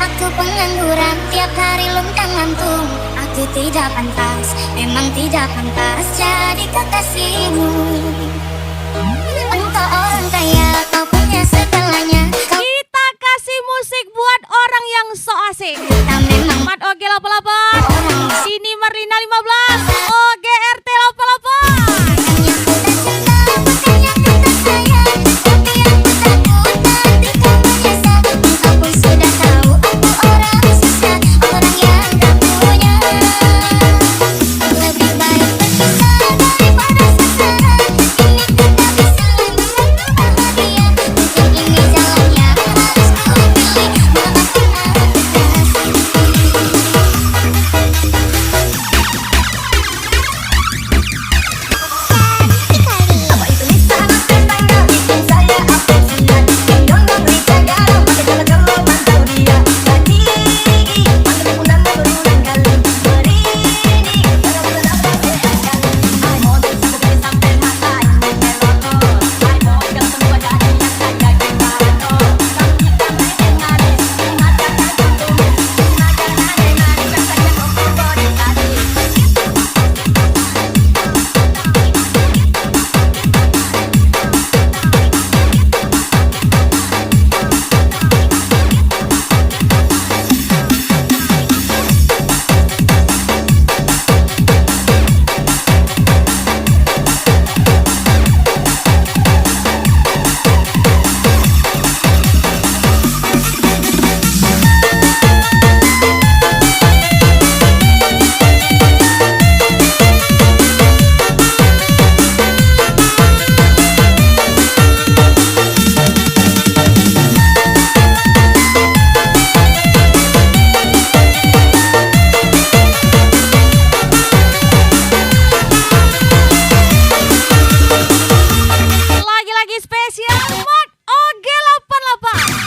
Aku pengangguran, tiap hari luntang lantung. Aku tidak pantas, memang tidak pantas jadi kekasihmu. Untuk orang kaya kau punya segalanya. Kita kasih musik buat orang yang so asik. Kita memang Mat Oge 88, orang Sini Marlina 15, Oge RT 88. yang kita cinta, bukan yang kita sayang. Tapi yang ku takut nanti kau menyesal. Engkau pun sudah tahu aku orang susah, orang yang tak punya. Lebih baik berpisah daripada sengsara. Ini kita bisa lama bahagia. Mungkin ini jalan yang harus ku pilih. Maafkan aku Apa itu lisan tetangga bikin saya apa sunat. Gendong rica garam pada kalau pantau dia. Tadi panggil pulang berulang kali. Berini benar-benar sekali. Ay model sampai mata ini meloto. Ay model semua jadi yang kaya gimana. Tapi kami manis mata kaki tumis. Naga nari rasanya kopi body tadi. Lagi-lagi spesial Mat Oge 88.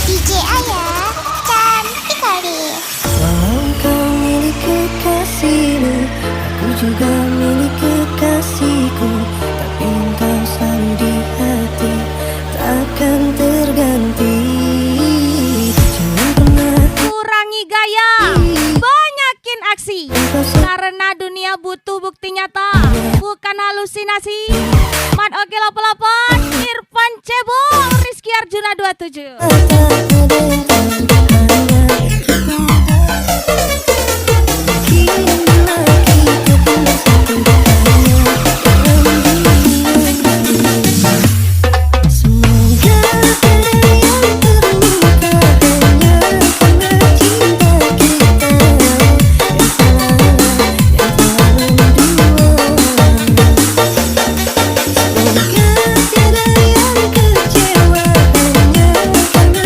DJ Ayah, cantik kali. Walau kau milik kekasihmu, aku juga milik kekasihku. Tapi engkau selalu di hati, takkan terganti. Jangan pernah Kurangi gaya, banyakin aksi. Karena dunia butuh bukti nyata, bukan halusinasi. Mat Oge 88, Irfan Cebol, Rizky Arjuna 27. Semoga ada yang terluka hanya karena cinta kita yang salah, yang telah mendua. Semoga tiada yang kecewa hanya karena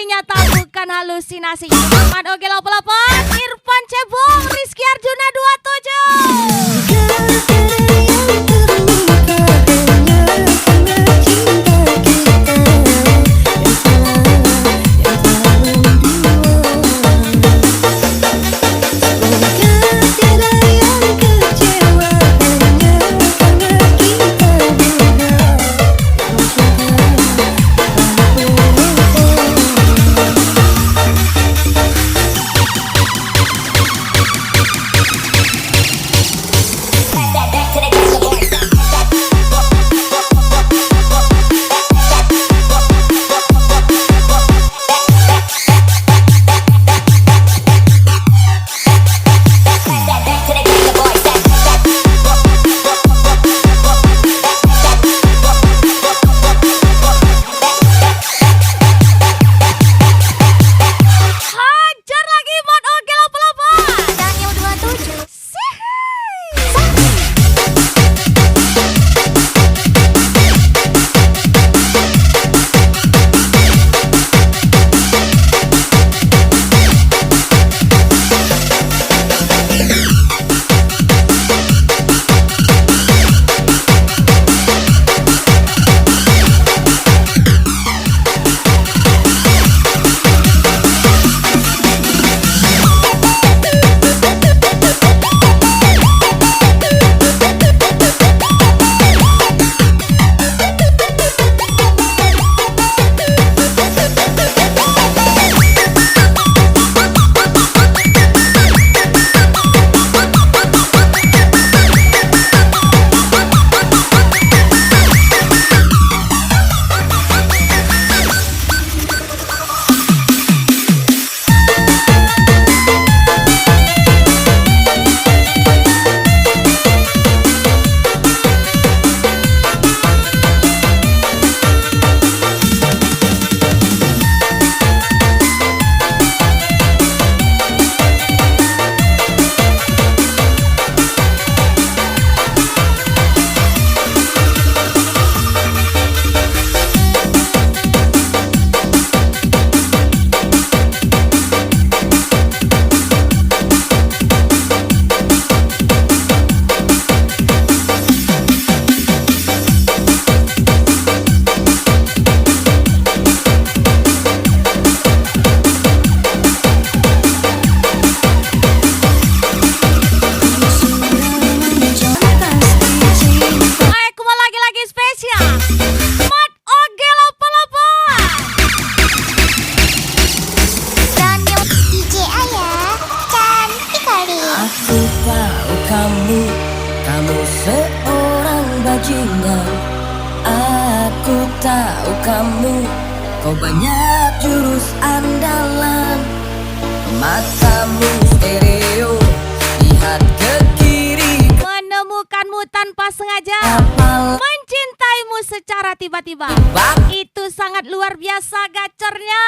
bukti nyata bukan halusinasi. Mat Oge 88, Irfan Cebong, Rizky Arjuna 27. Hajar lagi Mat Oge 88. Daniel 27. Aku mau lagi-lagi spesial Mat Oge 88. Daniel DJ Ayah, cantik kali. Aku tahu kamu seorang bajingan. Aku tahu kau banyak jurus andalan. Matamu stereo, lihat ke kiri, Menemukanmu tanpa sengaja, kapal mencintaimu secara tiba-tiba. bak. Itu sangat luar biasa gacornya.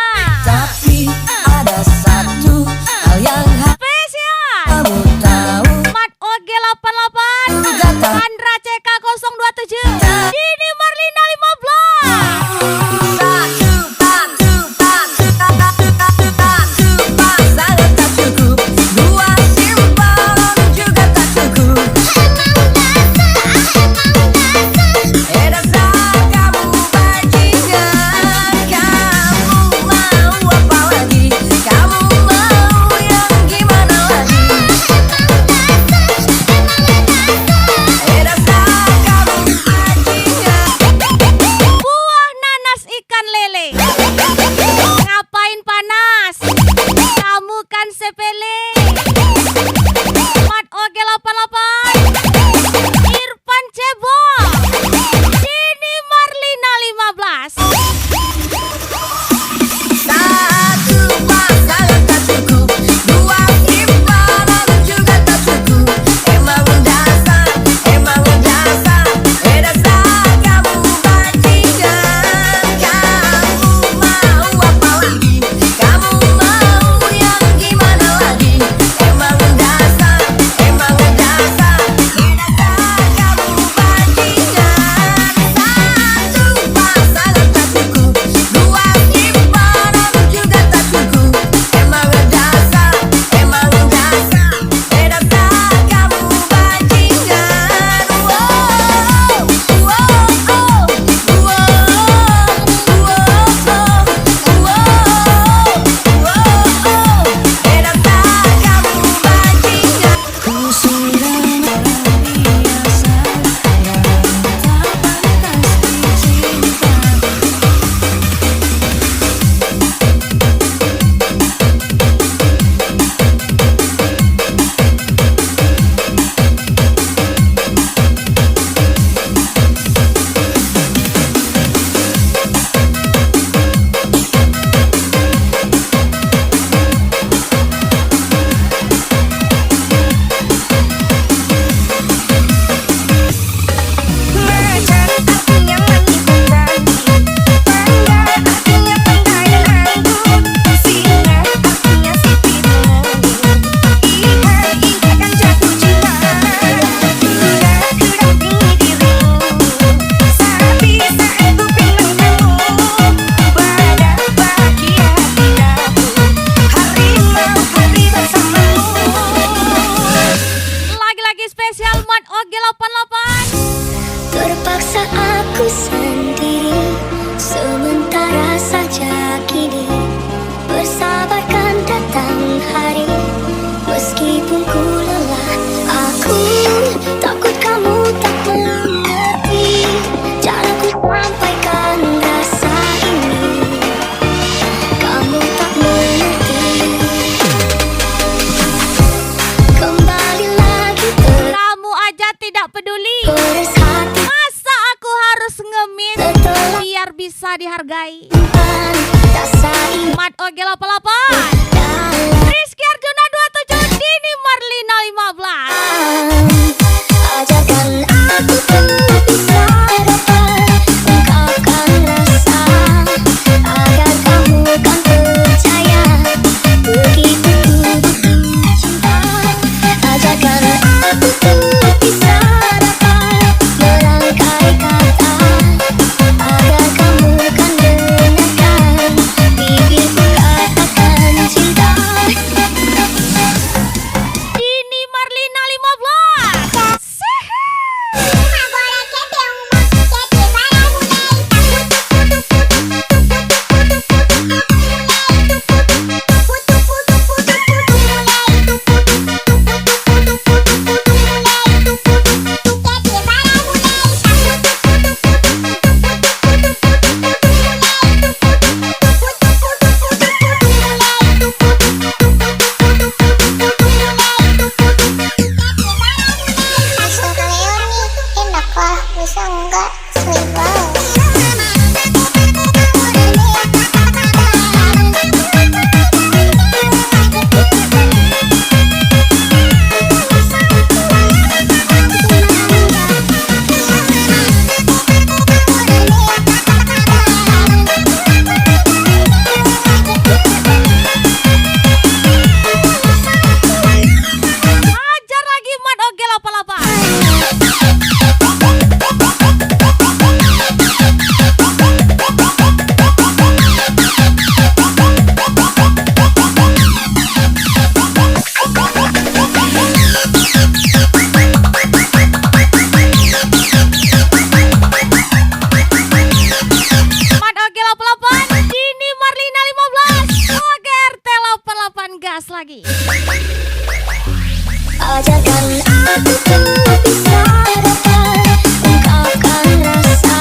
Tapi ada satu hal yang harus Spesial kamu tahu. Mat Oge 88, Data. Sandra CK 027, Dini Marlina 15. Sangat tak cukup. Dua simpanan juga tak cukup. Dasar kamu bajingan. Kamu mau apa dihargai. Tak saing Mat Oge 88, Rizky Arjuna 27, Dini Marlina 15. ajarkan aku untuk bisa dapat ungkapkan rasa agar kamu kan percaya begitu ku cinta. Ajarkan aku untuk bisa dapat merangkai kata agar kamu kan dengarkan bibirku katakan cinta. Dini Marlina 15. Bisa enggak selibas. Ajar lagi Mat Oge 88. Mat Oge 88, Dini Marlina 15, Oge RT 88 gas lagi. Ajarkan aku untuk bisa dapat ungkapkan rasa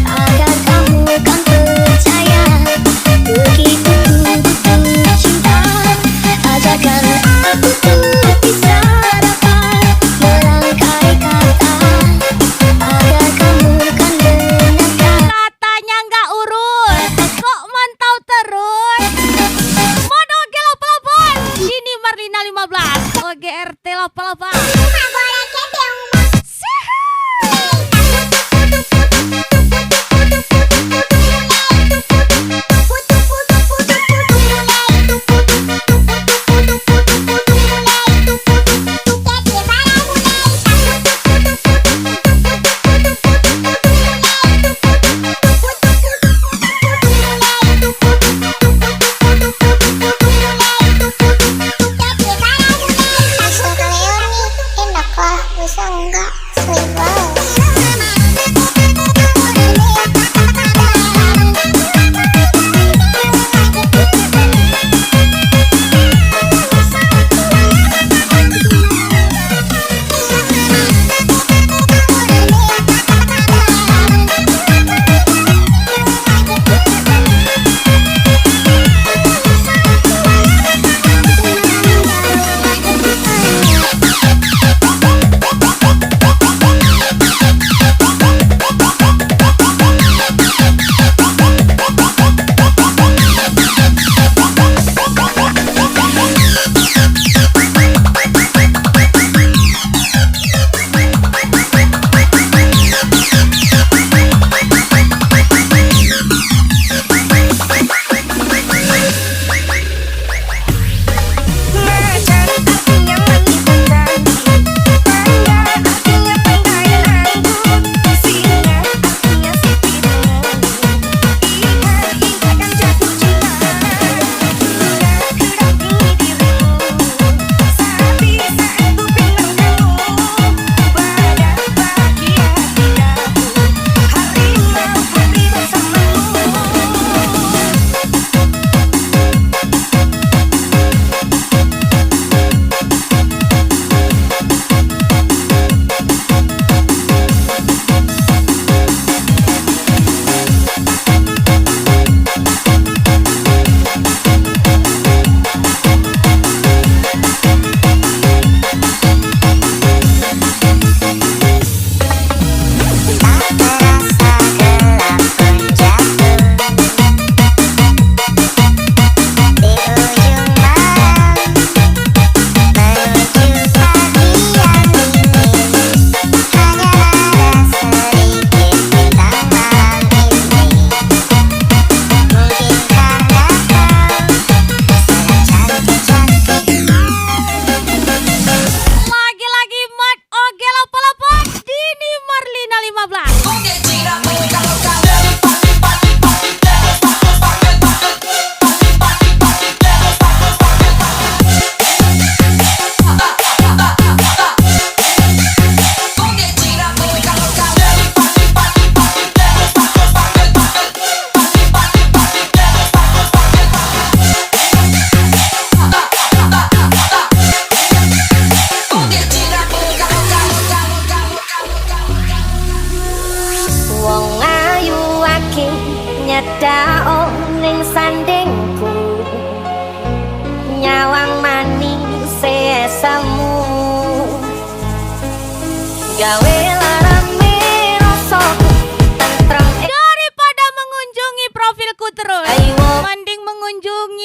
agar kamu kan percaya begitu ku cinta. Ajarkan aku untuk bisa dapat merangkai kata agar kamu kan dengarkan. Katanya nggak urus, kok mantau terus. Mat Oge 88, Dini Marlina 15, Oge RT 88.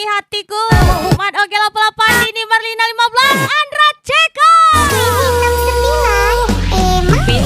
hatiku. Mat oke 88 Dini Marlina 15 Andra Ceko. Ini 69 emang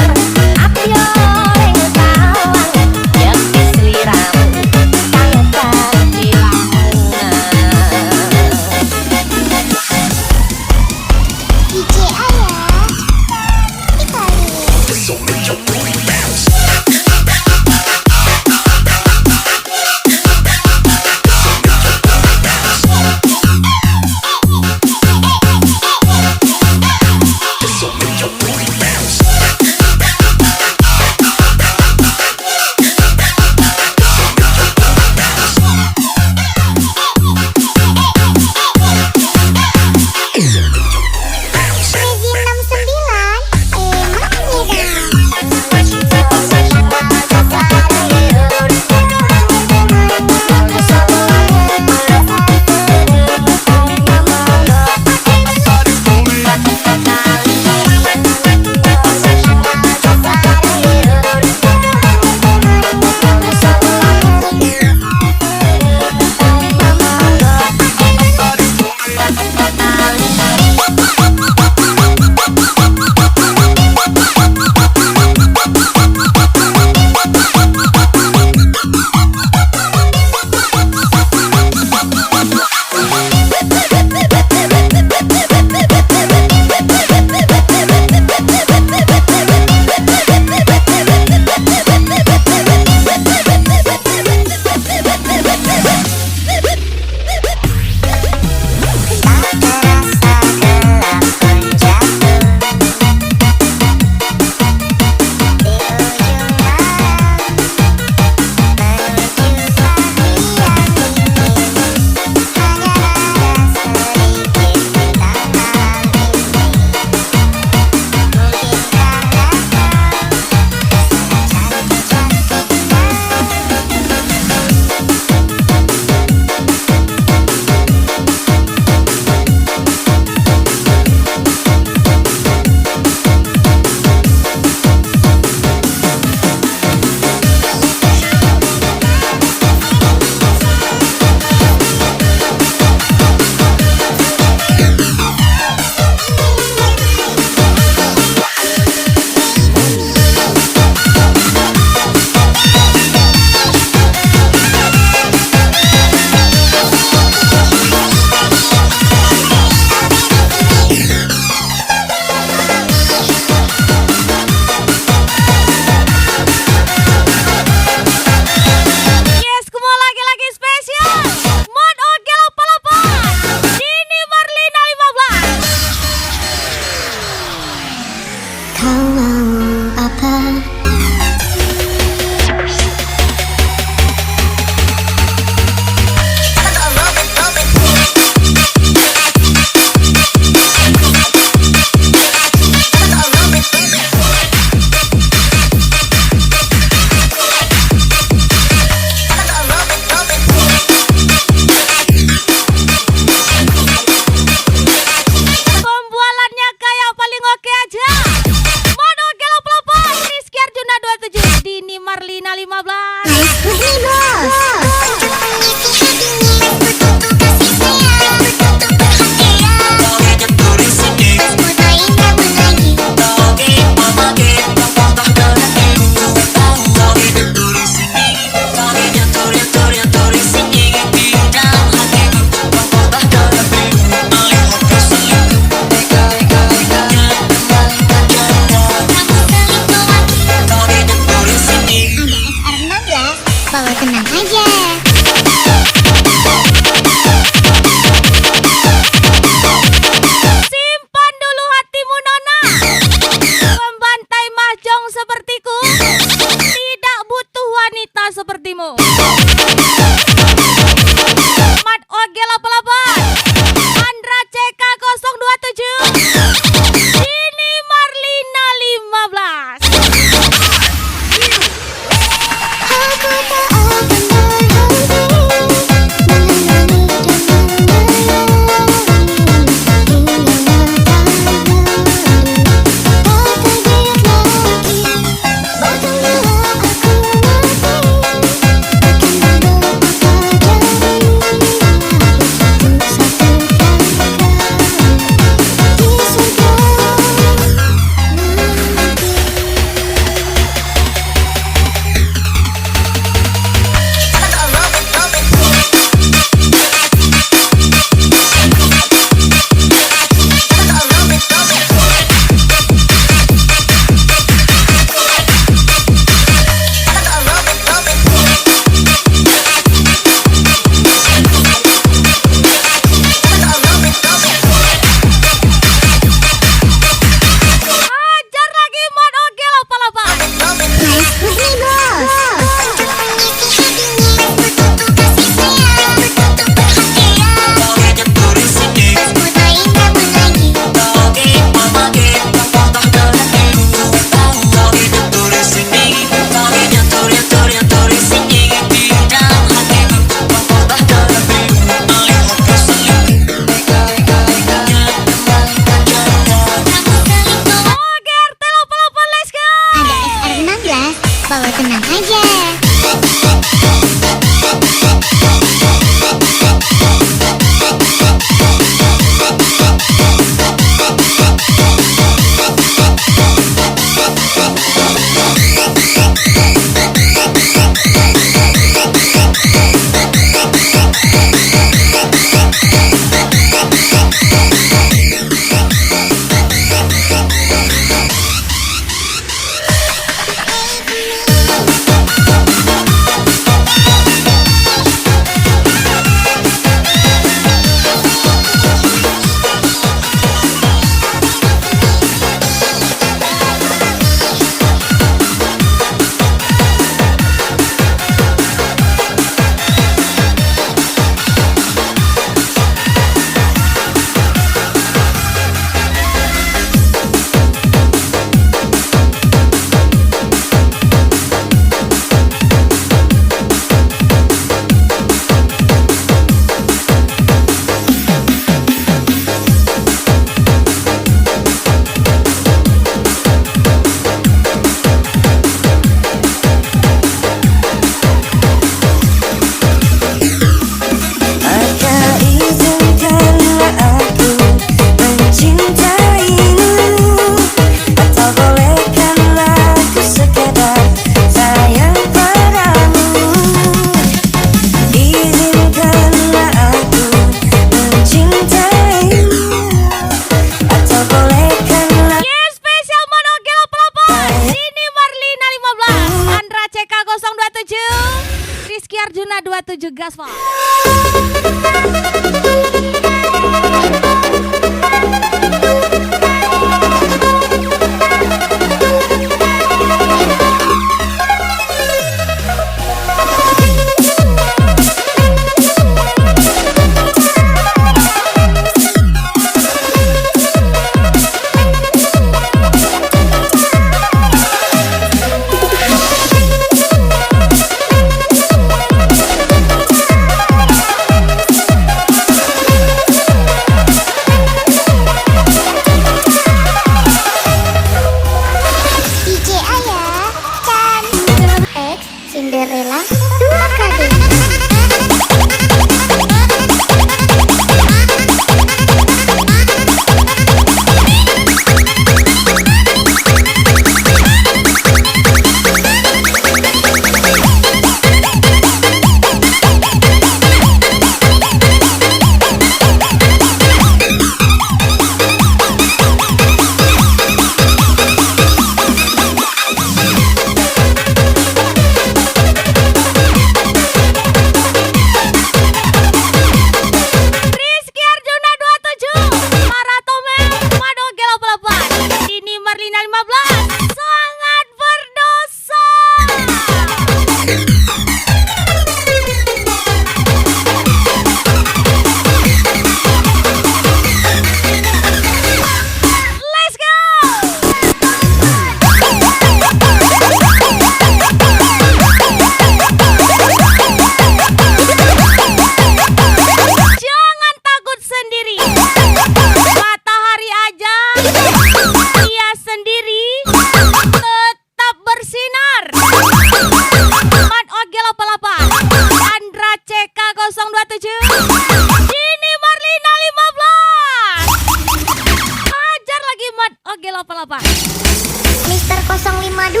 2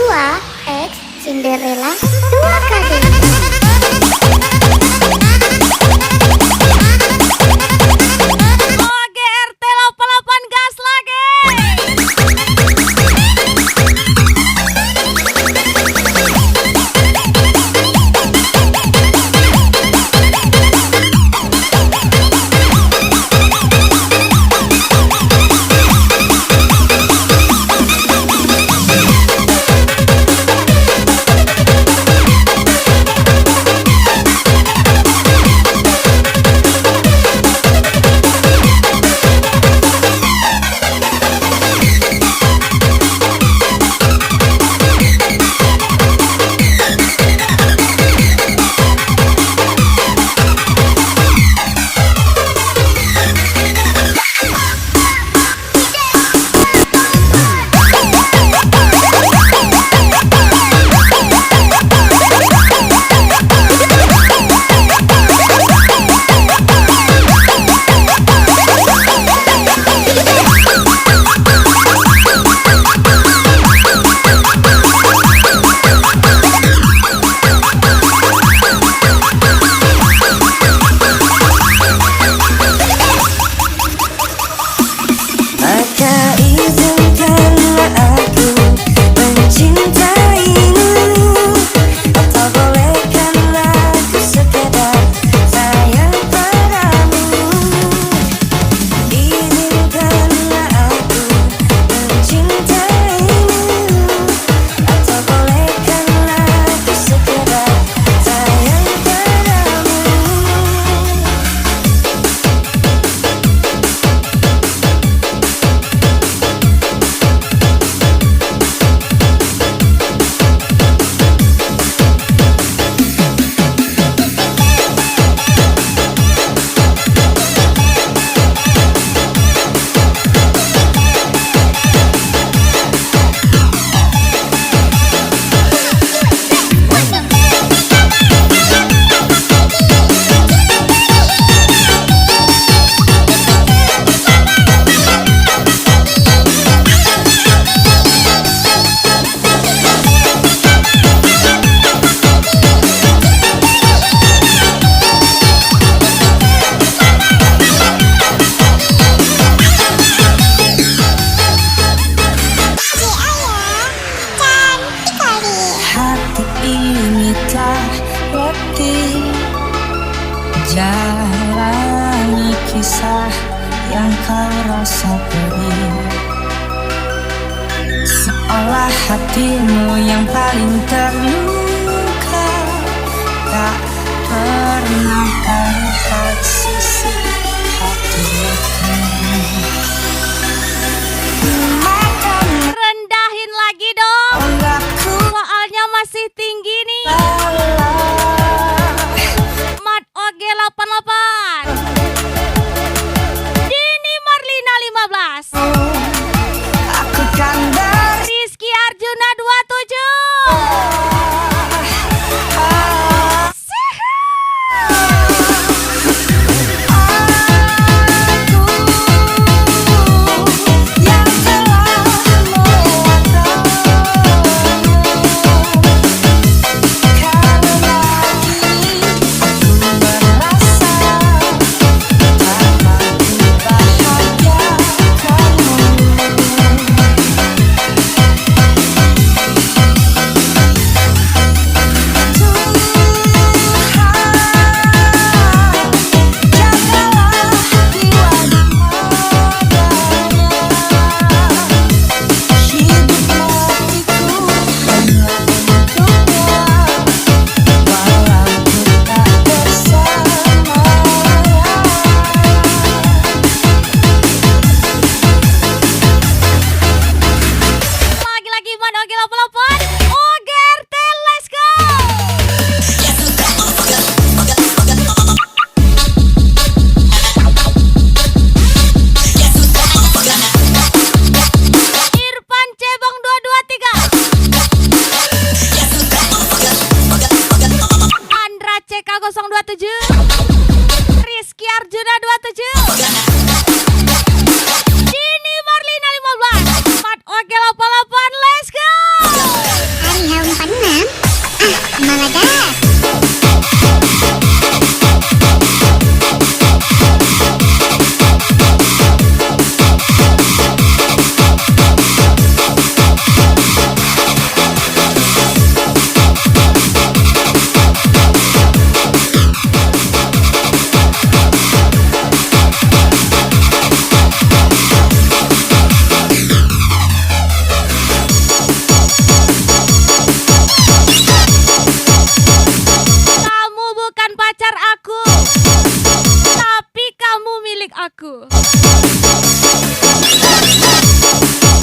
X Cinderella 2KD. Oke, RT 88 gas lagi. Maka izinkanlah aku mencintaimu, atau bolehkanlah aku sekedar sayang padamu. Izinkanlah aku mencintaimu, atau bolehkanlah aku sekedar sayang padamu. Hati ini telah letih jalani kisah yang kau rasa pedih, seolah hatimu yang paling terluka tak pernah terlihat sisi hatiku. Rendahin lagi dong. Anggapku Soalnya masih tinggi nih. Mat Oge 88. Dini Marlina 15. aku kan Rizky Arjuna 27.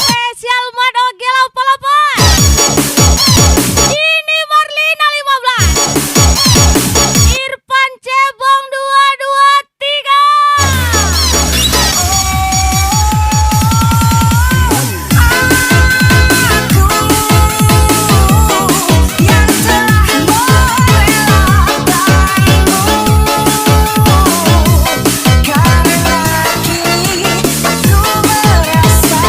Spesial Mat Oge 88. Ini Marlina 15. Irfan Cebong 223. Yang telah merelakanmu, karena kini aku merasa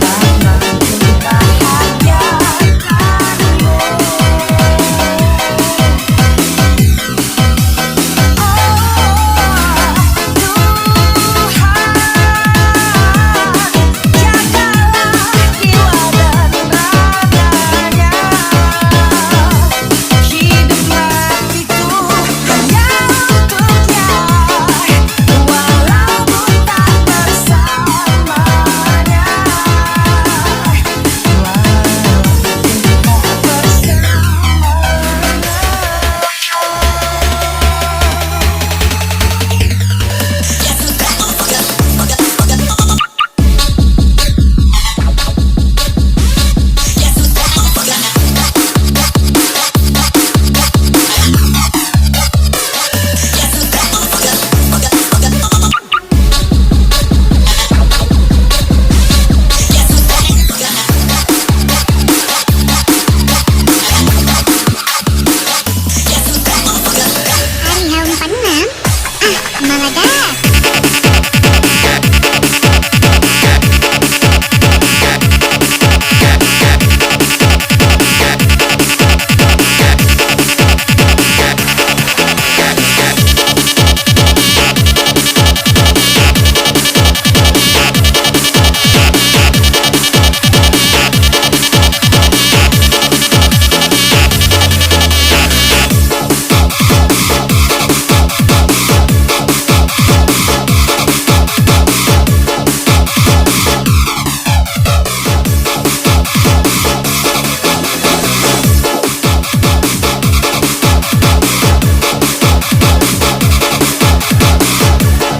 tak mampu bahagiakanmu. Jagalah jiwa dan raganya, hidup matiku hanya untuknya, walaupun tak bersamanya, Hari Haun Panenam. Malaga.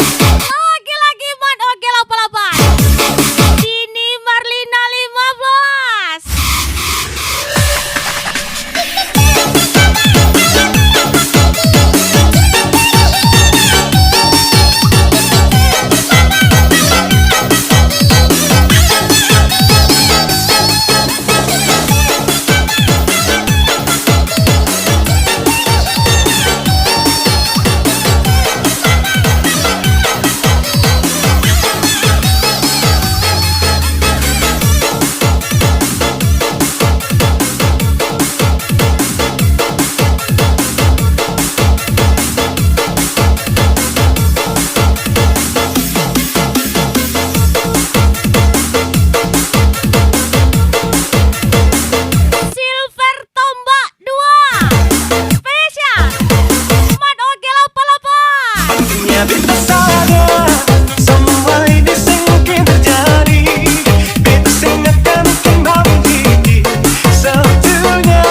Lagi-lagi Mat Oge 88. Ini Marlina 15. Silver Tombak 2. Spesial Mat Oge 88. Dunia beta sadar semua ini sing mungkin terjadi. Beta sing akan mungkin bagi sebetulnya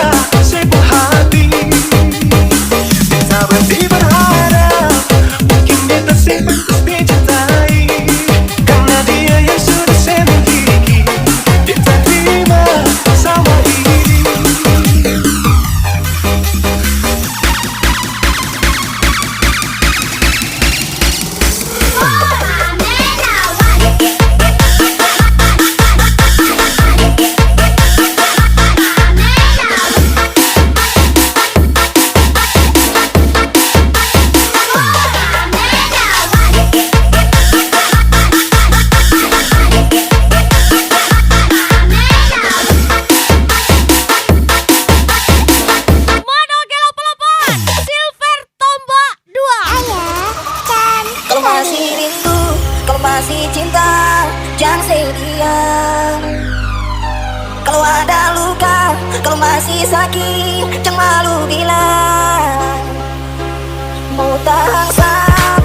sebuah hati. Beta berhenti berharap mungkin beta sing pantas dicintai, karena dia yang sudah saya miliki. Beta terima sama ini. Mat Oge 88. Silver Tombak 2. Kalau masih rindu, kalau masih cinta, jangan sedih. Kalau ada luka, kalau masih sakit, jangan malu bilang. Mau tahan sab,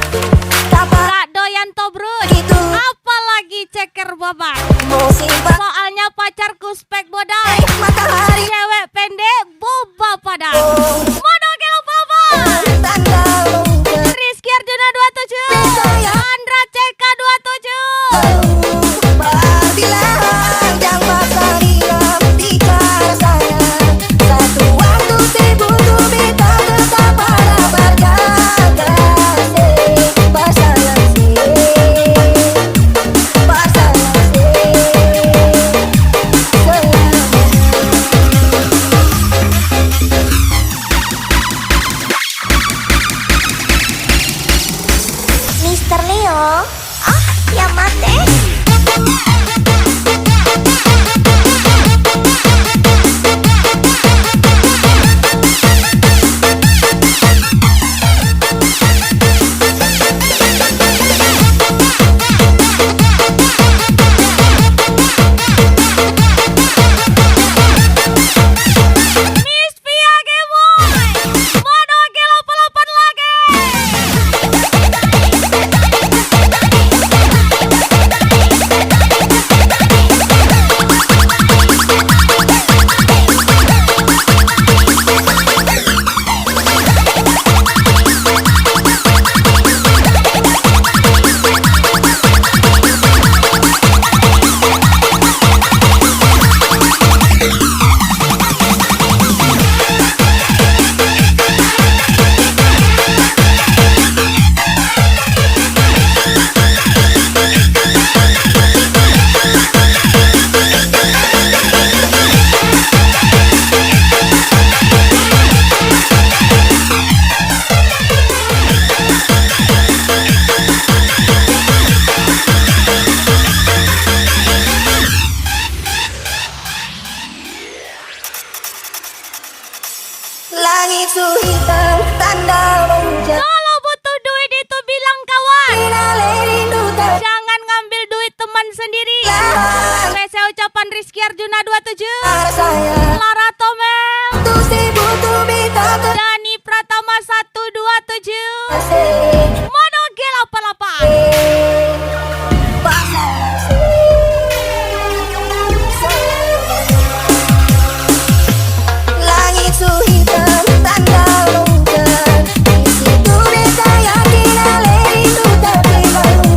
kapan Kak doyan tobrut. gitu. Apalagi ceker babak. Mau simpan Soalnya pacarku spek bodal. matahari. Cewek pendek boba padang. Oh, Mat Oge 88. tanda loncat. Rizky Arjuna 27. Andra CK Perbilang yang bakal hilang di cara saya. Satu waktu sibuk tuh kita tetap pada berjaga. Pasangan sih, pasangan Mister Leo, ya mate. Miss Pia Gemoy, Mano Oke 88 lagi. Langit su hitam tanda hujan. Kalau butuh duit itu bilang kawan. Finale rindu tak Jangan ngambil duit teman sendiri. Rese ucapan Rizky Arjuna 27, saya. Lara Tomel, Tuh sibuk tuh kita Dani Pratama 127, terkasih. Mano Oke 88. Pasangan langit su hitam tanda hujan. Di situ beta yakin ale rindu tapi malu.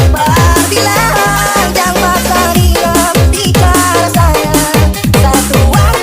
Perbilang yang bakal hilang di cara saya. Satu waktu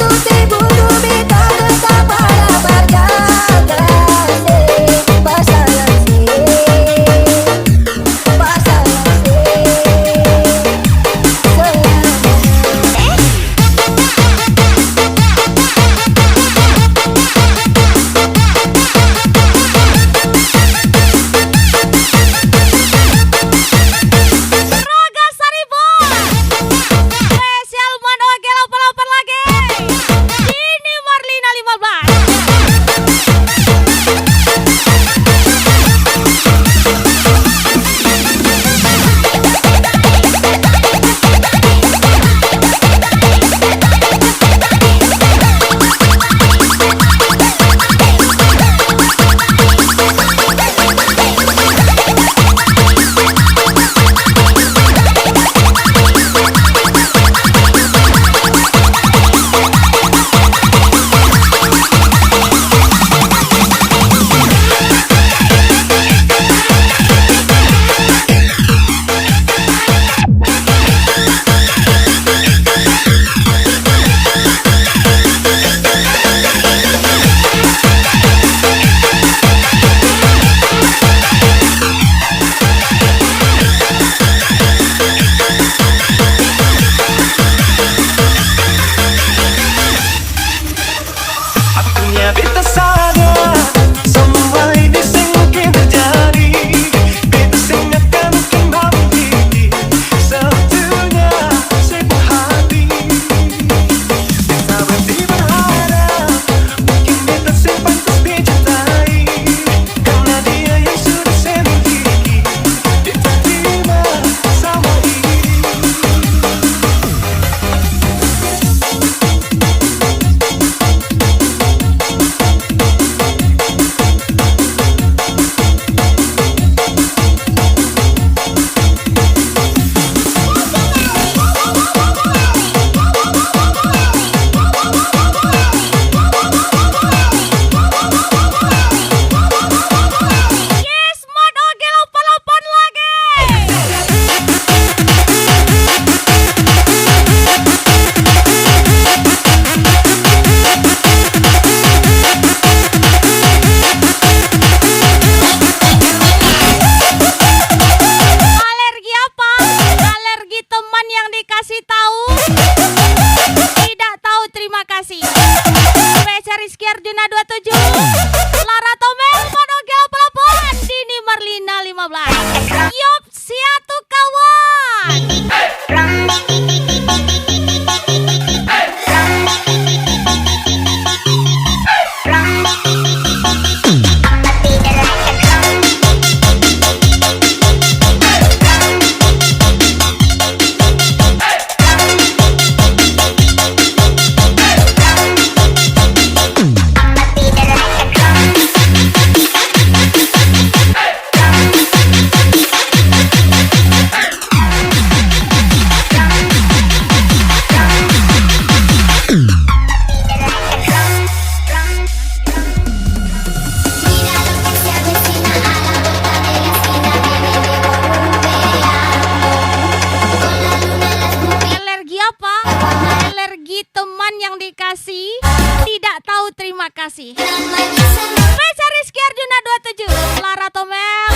terima kasih. Spesial Rizky Arjuna 27, Lara Tomel,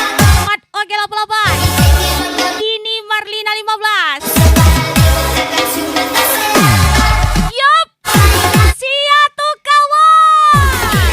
Mat Oge 88, Dini Marlina 15. Yup, sia tuh kawan.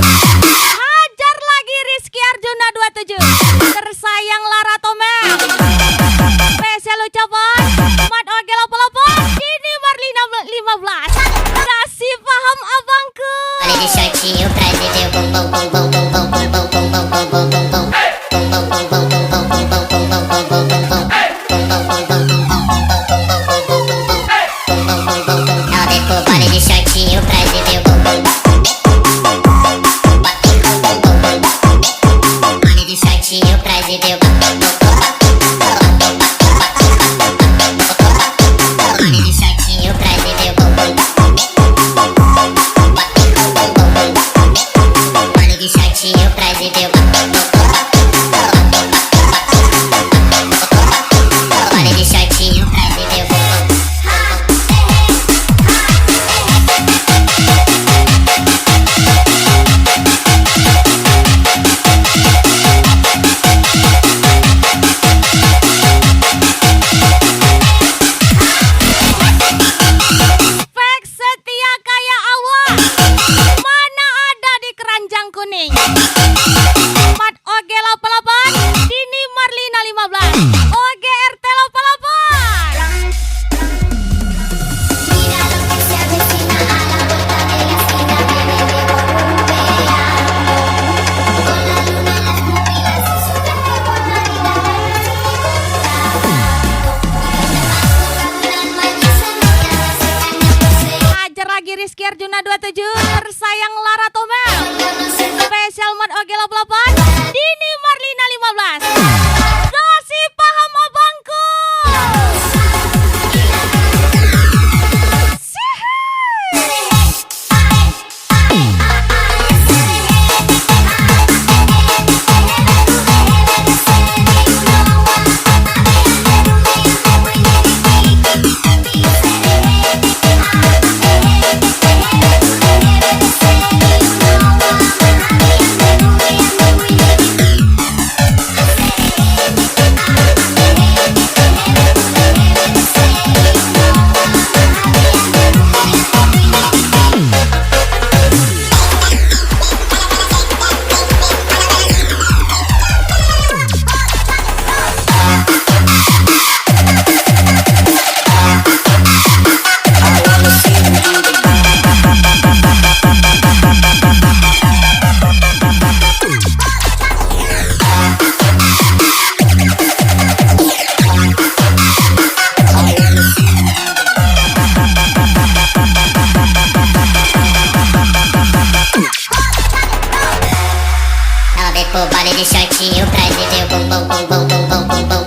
Hajar lagi Rizky Arjuna 27, tersayang Lara Tomel. Spesial ucapan Mat Oge 88, Dini Marlina 15. Kasih paham abangku. Fake setia kayak awak, mana ada di keranjang kuning. Mat Oge 88, Dini Marlina 15, Oge RT 88. Hajar lagi Rizky Arjuna 27, tersayang Lara Tomel. Spesial Mat Oge 88, Dini Marlina 15. Kasih paham abangku. Body de shortinho pra dizer bum bum bum bum bum bum bum bum.